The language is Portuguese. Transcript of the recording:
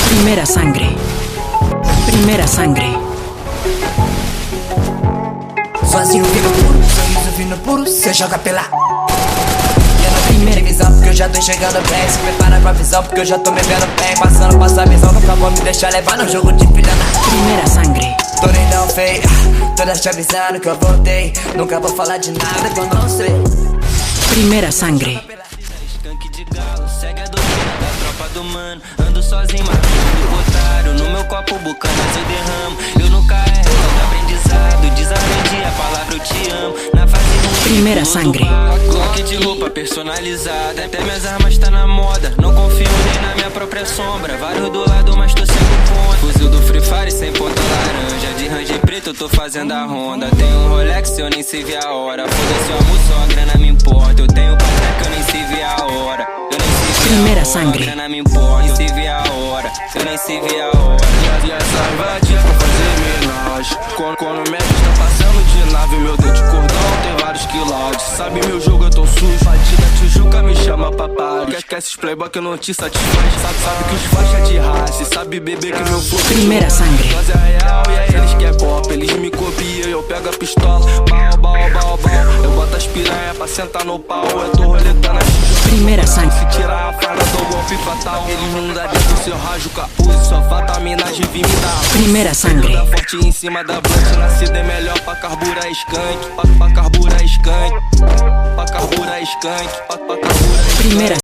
Primera sangre. Primera sangre. Sozinho vindo puro, sorriso vindo puro, cê joga pela. Eu não tenho divisão porque eu já tô enxergando bem. Se prepara pra visão porque eu já tô me vendo bem. Passando, passa a visão, nunca vou me deixar levar no jogo de filha na. Primera sangre. Tô nem não feia, todas te avisando que eu voltei. Nunca vou falar de nada que eu não sei. Primera sangre. Skunk de galo, segue a doutrina da tropa do mano. Ando sozinho, matando otário. No meu copo bucanas eu derramo. Eu nunca erro, todo aprendizado. Desaprendi a palavra eu te amo. Na fase Primera sangre. Glock de roupa personalizada. Até minhas armas tá na moda. Não confio nem na minha própria sombra. Vários do lado, mas tô sempre contra. Fuzil do Free Fire sem ponta laranja. De ranger preto eu tô fazendo a ronda. Tenho um Rolex eu nem sei ver a hora. Foda-se o amor, só a grana me importa. Eu tenho patreca, eu nem sei ver a hora. Eu nem sei ver Primera a hora. sangre. A grana me importa, nem sei ver a hora. Eu nem sei ver a hora. E essa vadia pra fazer menagem. Quando o mestre tá passando de nave, meu dedo de cordão tem vários quilates. Sabe meu jogo, eu tô sujo. Batida Tijuca me chama papai. Esquece os playboy que não te satisfaz. Sabe que os faixa de raça. Sabe beber que meu fogo. Primera sangre. Nós é real e é eles que é pop. Eles me copiam, eu pego a pistola. Bal. Eu boto as piranha pra sentar no pau. Eu tô roletando a Tijuca. Primera sangre. Se tirar a farda, dou golpe fatal. Eles não dá dentro, se eu rajo o capuz. Só vitaminagem vim me dar. Primera sangre. Da forte em cima da blunt. Nascida é melhor pra carburar skunk. Pra carburar skunk. Pra carburar skunk. Pra carburar skunk. Primera